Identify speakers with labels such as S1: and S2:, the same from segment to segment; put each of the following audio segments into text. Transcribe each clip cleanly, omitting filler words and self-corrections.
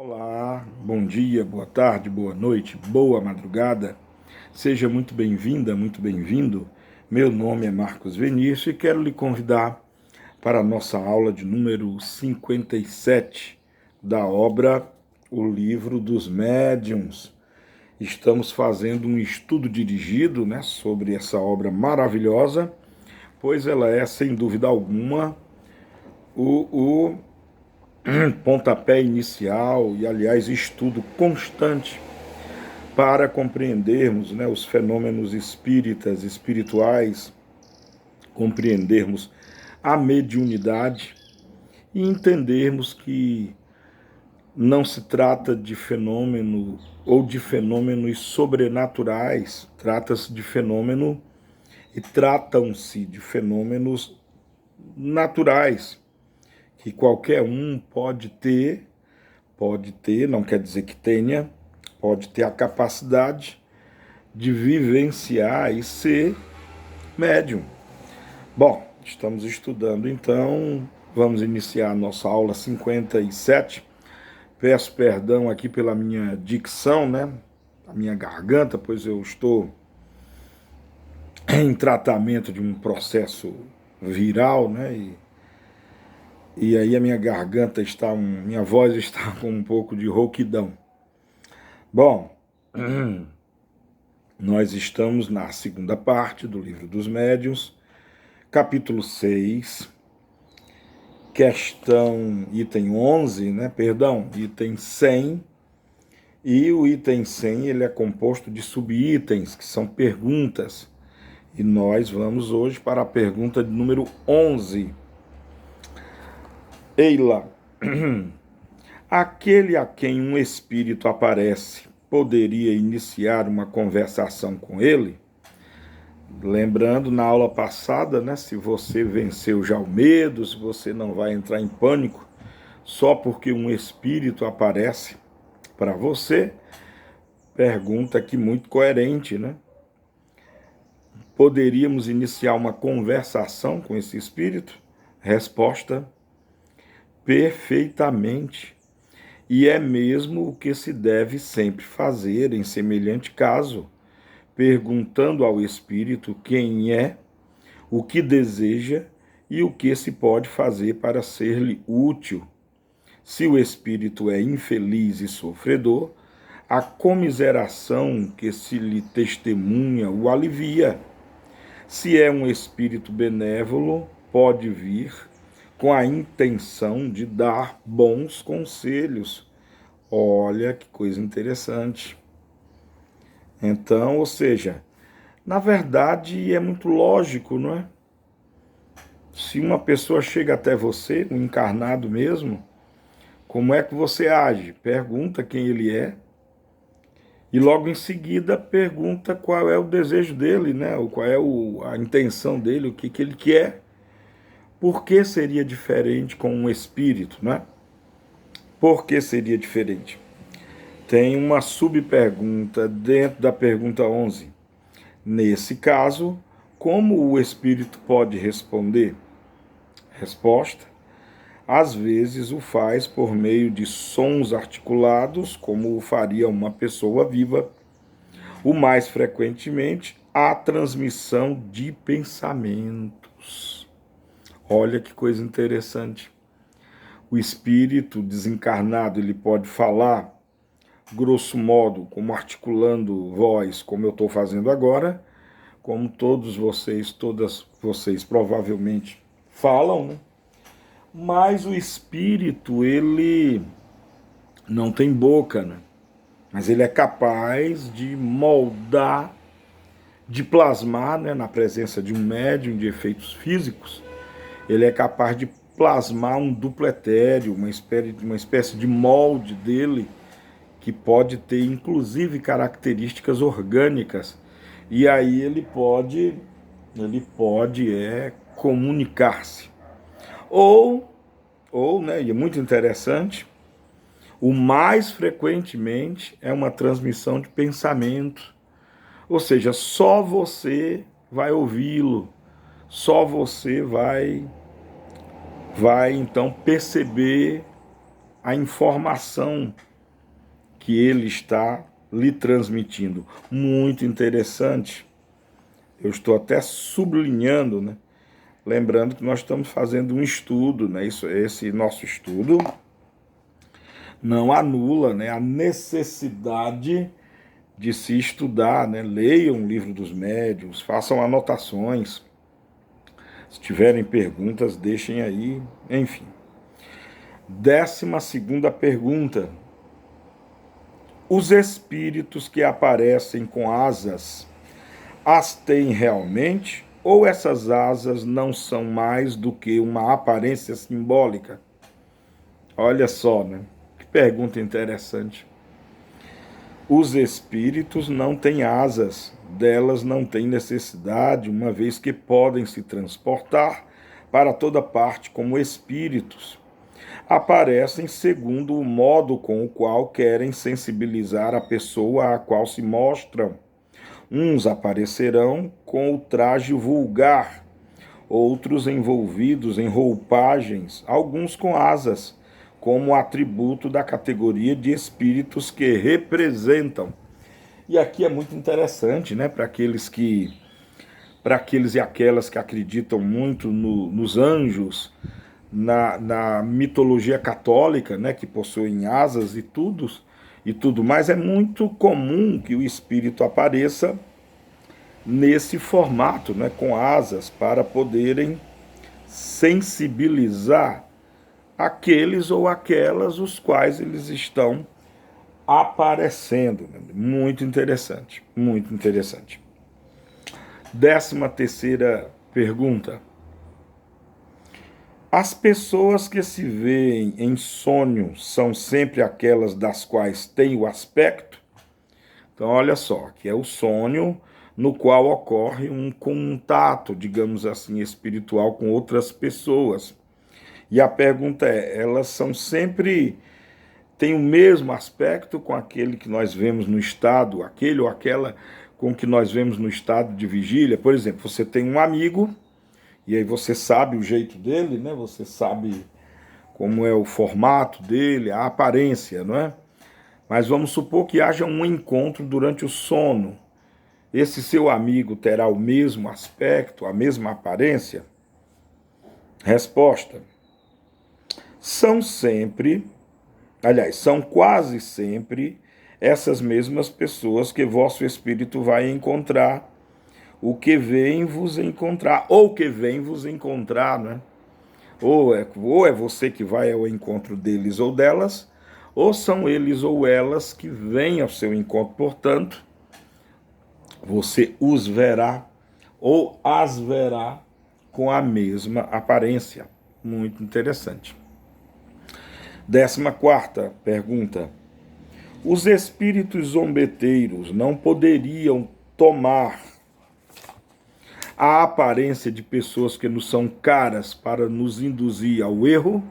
S1: Olá, bom dia, boa tarde, boa noite, boa madrugada. Seja muito bem-vinda, muito bem-vindo. Meu nome é Marcos Vinícius e quero lhe convidar para a nossa aula de número 57 da obra O Livro dos Médiuns. Estamos fazendo um estudo dirigido, sobre essa obra maravilhosa, pois ela é, sem dúvida alguma, o pontapé inicial e, aliás, estudo constante para compreendermos os fenômenos espíritas, espirituais, compreendermos a mediunidade e entendermos que não se trata de fenômeno ou de fenômenos sobrenaturais, trata-se de fenômeno e tratam-se de fenômenos naturais que qualquer um pode ter, não quer dizer que tenha, pode ter a capacidade de vivenciar e ser médium. Bom, estamos estudando então, vamos iniciar a nossa aula 57. Peço perdão aqui pela minha dicção, a minha garganta, pois eu estou em tratamento de um processo viral, e aí a minha garganta minha voz está com um pouco de rouquidão. Bom, nós estamos na segunda parte do Livro dos Médiuns, capítulo 6, item 11, item 100, e o item 100 ele é composto de subitens, que são perguntas, e nós vamos hoje para a pergunta de número 11. Eila, aquele a quem um espírito aparece poderia iniciar uma conversação com ele? Lembrando, na aula passada, se você venceu já o medo, se você não vai entrar em pânico só porque um espírito aparece para você, pergunta aqui muito coerente, Poderíamos iniciar uma conversação com esse espírito? Resposta: perfeitamente. E é mesmo o que se deve sempre fazer em semelhante caso, perguntando ao espírito quem é, o que deseja e o que se pode fazer para ser-lhe útil. Se o espírito é infeliz e sofredor, a comiseração que se lhe testemunha o alivia. Se é um espírito benévolo, pode vir com a intenção de dar bons conselhos. Olha que coisa interessante. Então, ou seja, na verdade é muito lógico, não é? Se uma pessoa chega até você, um encarnado mesmo, como é que você age? Pergunta quem ele é e logo em seguida pergunta qual é o desejo dele, ou qual é a intenção dele, o que ele quer. Por que seria diferente com um espírito, Por que seria diferente? Tem uma subpergunta dentro da pergunta 11. Nesse caso, como o espírito pode responder? Resposta: às vezes o faz por meio de sons articulados, como o faria uma pessoa viva. O mais frequentemente, a transmissão de pensamentos. Olha que coisa interessante. O espírito desencarnado, ele pode falar, grosso modo, como articulando voz, como eu estou fazendo agora, como todas vocês provavelmente falam, Mas o espírito, ele não tem boca, Mas ele é capaz de moldar, de plasmar, na presença de um médium de efeitos físicos, ele é capaz de plasmar um duplo etéreo, uma espécie de molde dele, que pode ter inclusive características orgânicas, e aí ele pode comunicar-se. Ou, e é muito interessante, o mais frequentemente é uma transmissão de pensamento, ou seja, só você vai ouvi-lo, só você vai então perceber a informação que ele está lhe transmitindo. Muito interessante. Eu estou até sublinhando, né? Lembrando que nós estamos fazendo um estudo, né? Esse nosso estudo não anula, né, a necessidade de se estudar, né? Leiam o livro dos médiuns, façam anotações. Se tiverem perguntas, deixem aí, enfim. 12ª pergunta. Os espíritos que aparecem com asas, as têm realmente? Ou essas asas não são mais do que uma aparência simbólica? Olha só, né? Que pergunta interessante. Os espíritos não têm asas, delas não têm necessidade, uma vez que podem se transportar para toda parte como espíritos. Aparecem segundo o modo com o qual querem sensibilizar a pessoa a qual se mostram. Uns aparecerão com o traje vulgar, outros envolvidos em roupagens, alguns com asas, como atributo da categoria de espíritos que representam. E aqui é muito interessante, né, para aqueles e aquelas que acreditam muito nos anjos, na mitologia católica, né, que possuem asas e tudo mais, é muito comum que o espírito apareça nesse formato, né, com asas, para poderem sensibilizar aqueles ou aquelas os quais eles estão aparecendo. Muito interessante, muito interessante. 13ª pergunta. As pessoas que se veem em sonho são sempre aquelas das quais tem o aspecto? Então, olha só, que é o sonho no qual ocorre um contato, digamos assim, espiritual com outras pessoas. E a pergunta é, elas são sempre, têm o mesmo aspecto com aquele que nós vemos no estado, aquele ou aquela com que nós vemos no estado de vigília? Por exemplo, você tem um amigo, e aí você sabe o jeito dele, né? Você sabe como é o formato dele, a aparência, não é? Mas vamos supor que haja um encontro durante o sono. Esse seu amigo terá o mesmo aspecto, a mesma aparência? Resposta. São quase sempre essas mesmas pessoas que vosso espírito vai encontrar, o que vem vos encontrar, ou que vem vos encontrar, né? Ou é você que vai ao encontro deles ou delas, ou são eles ou elas que vêm ao seu encontro. Portanto, você os verá ou as verá com a mesma aparência. Muito interessante. 14ª pergunta. Os espíritos zombeteiros não poderiam tomar a aparência de pessoas que nos são caras para nos induzir ao erro?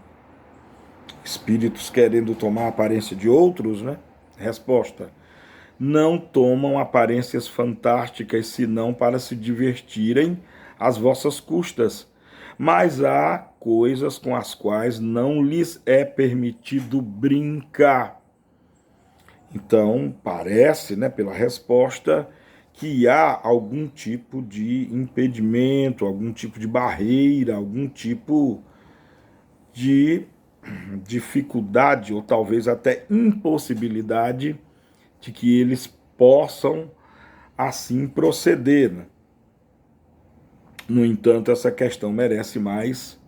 S1: Espíritos querendo tomar a aparência de outros, né? Resposta. Não tomam aparências fantásticas senão para se divertirem às vossas custas. Mas há coisas com as quais não lhes é permitido brincar. Então, parece, né, pela resposta, que há algum tipo de impedimento, algum tipo de barreira, algum tipo de dificuldade, ou talvez até impossibilidade, de que eles possam assim proceder, né? No entanto, essa questão merece mais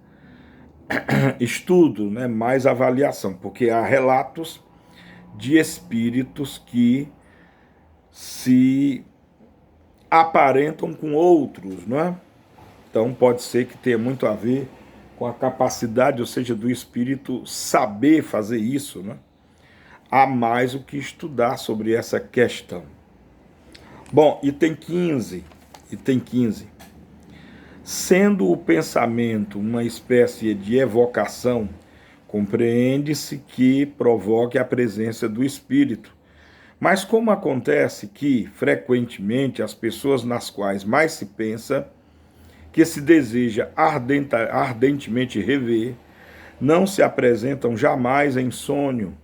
S1: estudo, né? Mais avaliação, porque há relatos de espíritos que se aparentam com outros, não é? Então pode ser que tenha muito a ver com a capacidade, ou seja, do espírito saber fazer isso, né? Há mais o que estudar sobre essa questão. Bom, item 15. Sendo o pensamento uma espécie de evocação, compreende-se que provoque a presença do espírito. Mas como acontece que, frequentemente, as pessoas nas quais mais se pensa, que se deseja ardentemente rever, não se apresentam jamais em sonho,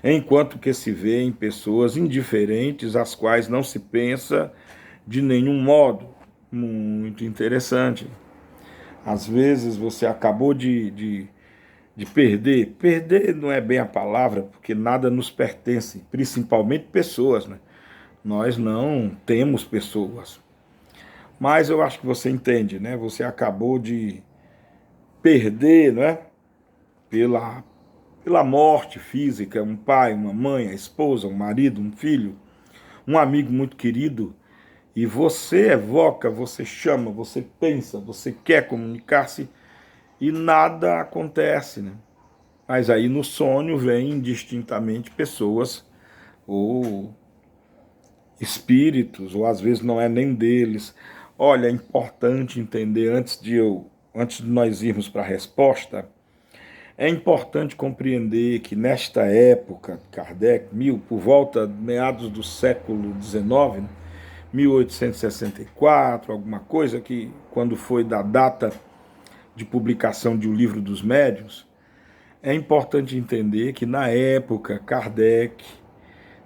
S1: enquanto que se vê em pessoas indiferentes, às quais não se pensa de nenhum modo. Muito interessante. Às vezes você acabou de perder. Perder não é bem a palavra, porque nada nos pertence, principalmente pessoas, né? Nós não temos pessoas. Mas eu acho que você entende, né? Você acabou de perder, né? Pela morte física, um pai, uma mãe, a esposa, um marido, um filho, um amigo muito querido, e você evoca, você chama, você pensa, você quer comunicar-se e nada acontece, né? Mas aí no sonho vem indistintamente pessoas ou espíritos, ou às vezes não é nem deles. Olha, é importante entender antes de nós irmos para a resposta, é importante compreender que nesta época, Kardec, por volta meados do século XIX, 1864, alguma coisa, que quando foi da data de publicação de O Livro dos Médiuns, é importante entender que na época Kardec,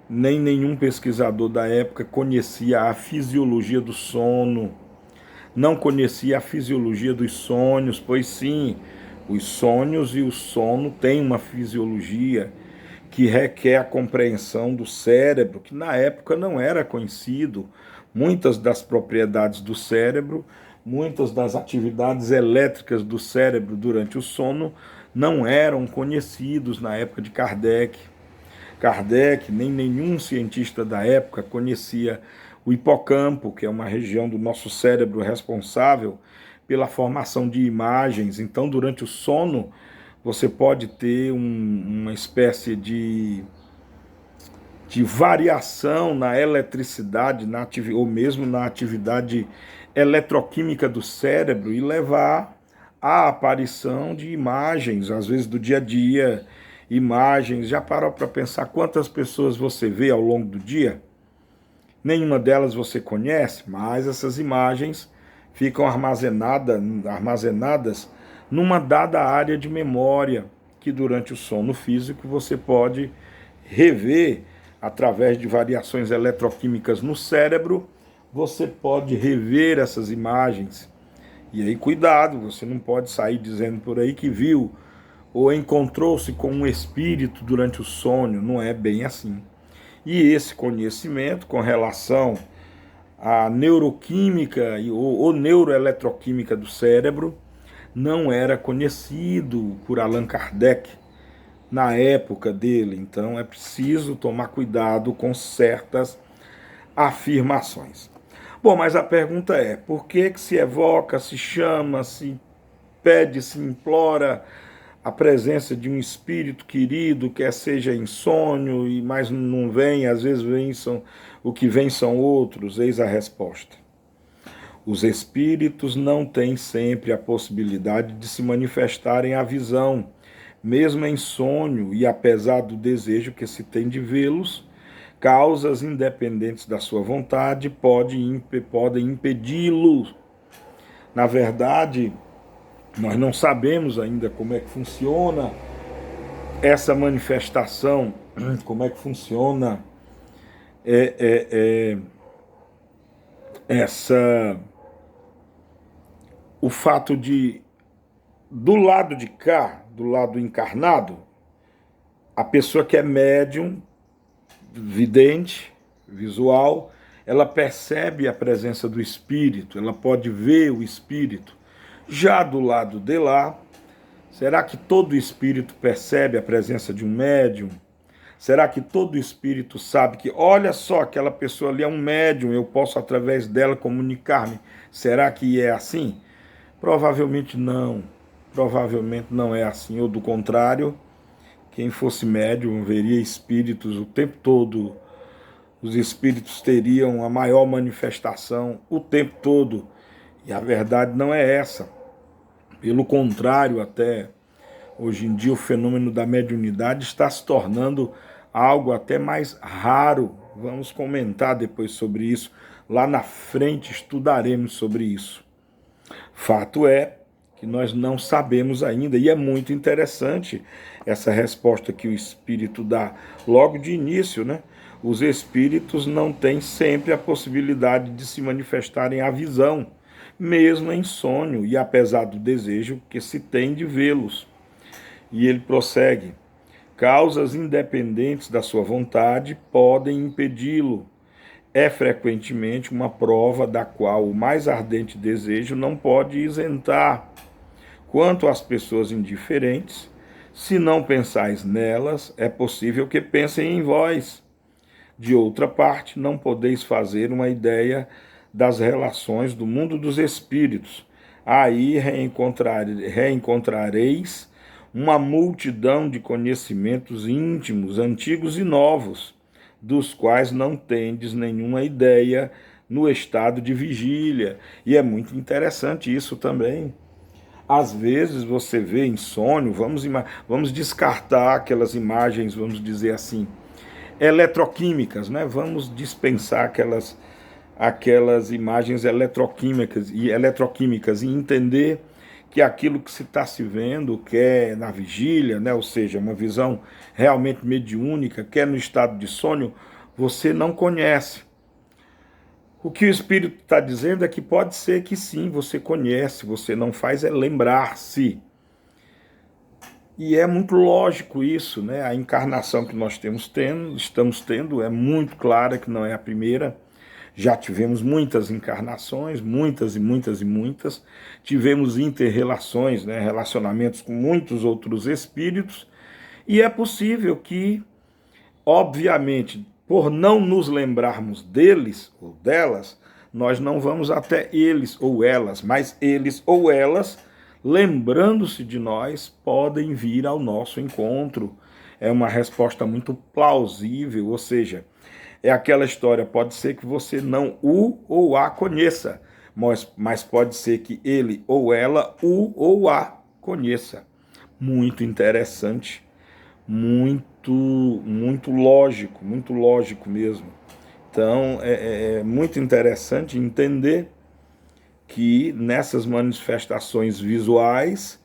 S1: nem nenhum pesquisador da época conhecia a fisiologia do sono, não conhecia a fisiologia dos sonhos, pois sim, os sonhos e o sono têm uma fisiologia que requer a compreensão do cérebro, que na época não era conhecido. Muitas das propriedades do cérebro, muitas das atividades elétricas do cérebro durante o sono não eram conhecidos na época de Kardec. Kardec, nem nenhum cientista da época conhecia o hipocampo, que é uma região do nosso cérebro responsável pela formação de imagens. Então, durante o sono, você pode ter uma espécie de variação na eletricidade, ou mesmo na atividade eletroquímica do cérebro, e levar à aparição de imagens, às vezes do dia a dia, imagens. Já parou para pensar quantas pessoas você vê ao longo do dia? Nenhuma delas você conhece, mas essas imagens ficam armazenadas numa dada área de memória, que durante o sono físico você pode rever através de variações eletroquímicas no cérebro. Você pode rever essas imagens. E aí, cuidado, você não pode sair dizendo por aí que viu ou encontrou-se com um espírito durante o sonho. Não é bem assim. E esse conhecimento com relação à neuroquímica ou neuroeletroquímica do cérebro não era conhecido por Allan Kardec na época dele. Então é preciso tomar cuidado com certas afirmações. Bom, mas a pergunta é, por que se evoca, se chama, se pede, se implora a presença de um espírito querido, quer seja em sonho, mas não vem, às vezes o que vem são outros? Eis a resposta. Os espíritos não têm sempre a possibilidade de se manifestarem à visão, mesmo em sonho, e apesar do desejo que se tem de vê-los, causas independentes da sua vontade podem impedi-los. Na verdade, nós não sabemos ainda como é que funciona essa manifestação, como é que funciona o fato de, do lado de cá, do lado encarnado, a pessoa que é médium, vidente, visual, ela percebe a presença do espírito, ela pode ver o espírito. Já do lado de lá, será que todo espírito percebe a presença de um médium? Será que todo espírito sabe que, olha só, aquela pessoa ali é um médium, eu posso através dela comunicar-me? Será que é assim? Provavelmente não. Provavelmente não é assim. Ou do contrário, quem fosse médium veria espíritos o tempo todo. Os espíritos teriam a maior manifestação o tempo todo. E a verdade não é essa. Pelo contrário, até hoje em dia o fenômeno da mediunidade está se tornando algo até mais raro. Vamos comentar depois sobre isso. Lá na frente estudaremos sobre isso. Fato é que nós não sabemos ainda. E é muito interessante essa resposta que o Espírito dá logo de início, né? Os espíritos não têm sempre a possibilidade de se manifestarem à visão, mesmo em sonho, e apesar do desejo que se tem de vê-los. E ele prossegue: causas independentes da sua vontade podem impedi-lo. É frequentemente uma prova da qual o mais ardente desejo não pode isentar. Quanto às pessoas indiferentes, se não pensais nelas, é possível que pensem em vós. De outra parte, não podeis fazer uma ideia das relações do mundo dos espíritos. Aí reencontrareis uma multidão de conhecimentos íntimos, antigos e novos, dos quais não tendes nenhuma ideia no estado de vigília. E é muito interessante isso também. Às vezes você vê em sonho, vamos descartar aquelas imagens, vamos dizer assim, eletroquímicas, né? Vamos dispensar aquelas imagens eletroquímicas e entender que aquilo que se está se vendo, quer na vigília, né? Ou seja, uma visão realmente mediúnica, quer no estado de sonho, você não conhece. O que o Espírito está dizendo é que pode ser que sim, você conhece, você não faz é lembrar-se. E é muito lógico isso, né? A encarnação que nós estamos tendo é muito clara que não é a primeira. Já tivemos muitas encarnações, muitas e muitas e muitas. Tivemos inter-relações, né? Relacionamentos com muitos outros espíritos. E é possível que, obviamente, por não nos lembrarmos deles ou delas, nós não vamos até eles ou elas, mas eles ou elas, lembrando-se de nós, podem vir ao nosso encontro. É uma resposta muito plausível, ou seja, é aquela história, pode ser que você não o ou a conheça, mas pode ser que ele ou ela o ou a conheça. Muito interessante, muito lógico mesmo. Então, é muito interessante entender que nessas manifestações visuais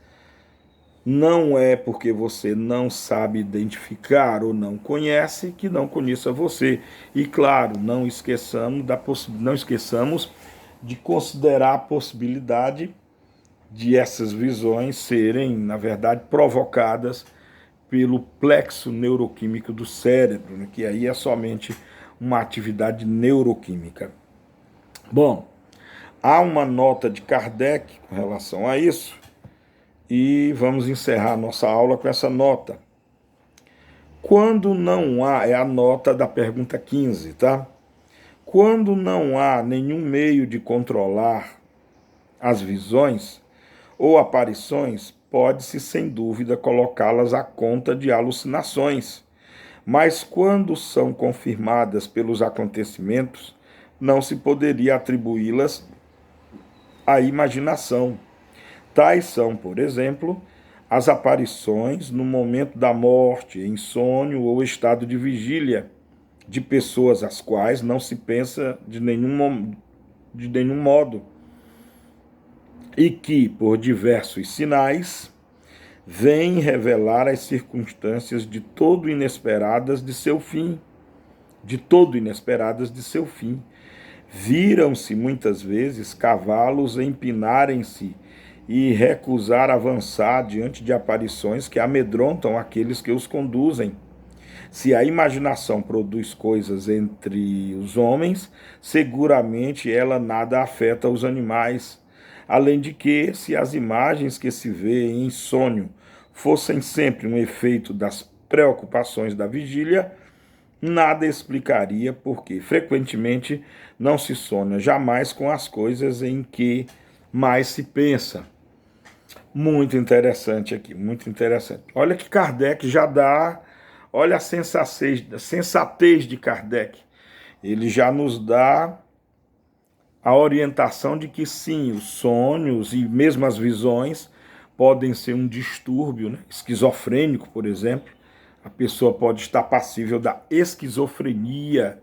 S1: não é porque você não sabe identificar ou não conhece que não conheça você. E claro, não esqueçamos de considerar a possibilidade de essas visões serem, na verdade, provocadas pelo plexo neuroquímico do cérebro, né, que aí é somente uma atividade neuroquímica. Bom, há uma nota de Kardec com relação a isso, e vamos encerrar nossa aula com essa nota. Quando não há, é a nota da pergunta 15, tá? Quando não há nenhum meio de controlar as visões ou aparições, pode-se sem dúvida colocá-las à conta de alucinações. Mas quando são confirmadas pelos acontecimentos, não se poderia atribuí-las à imaginação. Tais são, por exemplo, as aparições no momento da morte, em sonho ou estado de vigília, de pessoas às quais não se pensa de nenhum modo, e que, por diversos sinais, vêm revelar as circunstâncias de todo inesperadas de seu fim. Viram-se muitas vezes cavalos empinarem-se e recusar avançar diante de aparições que amedrontam aqueles que os conduzem. Se a imaginação produz coisas entre os homens, seguramente ela nada afeta os animais. Além de que, se as imagens que se vê em sonho fossem sempre um efeito das preocupações da vigília, nada explicaria porque frequentemente não se sonha jamais com as coisas em que mais se pensa. Muito interessante aqui, muito interessante. Olha que Kardec já dá, olha a sensatez de Kardec. Ele já nos dá a orientação de que sim, os sonhos e mesmo as visões podem ser um distúrbio, né? Esquizofrênico, por exemplo. A pessoa pode estar passível da esquizofrenia.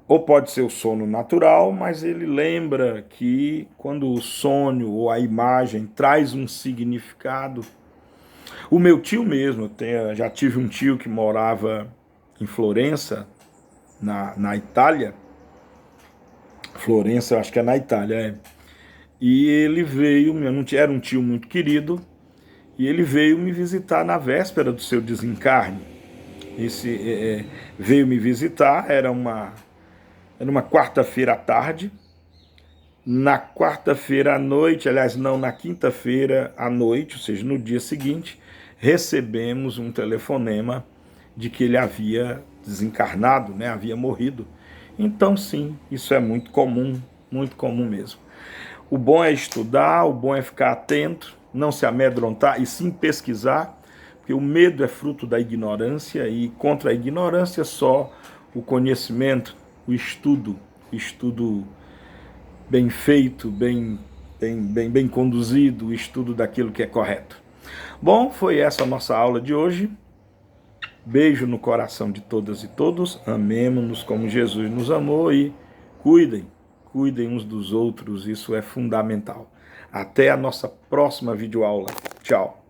S1: Ou pode ser o sono natural, mas ele lembra que quando o sonho ou a imagem traz um significado. O meu tio mesmo, já tive um tio que morava em Florença, na Itália. Florença, acho que é na Itália, é. E ele veio, era um tio muito querido, e ele veio me visitar na véspera do seu desencarne. Veio me visitar, era uma quarta-feira à tarde. Na quarta-feira à noite, aliás, não, na quinta-feira à noite, ou seja, no dia seguinte, recebemos um telefonema de que ele havia desencarnado, né, havia morrido. Então, sim, isso é muito comum mesmo. O bom é estudar, o bom é ficar atento, não se amedrontar e sim pesquisar, porque o medo é fruto da ignorância e contra a ignorância só o conhecimento, o estudo bem feito, bem conduzido, o estudo daquilo que é correto. Bom, foi essa a nossa aula de hoje. Beijo no coração de todas e todos, amemo-nos como Jesus nos amou e cuidem uns dos outros, isso é fundamental. Até a nossa próxima videoaula. Tchau.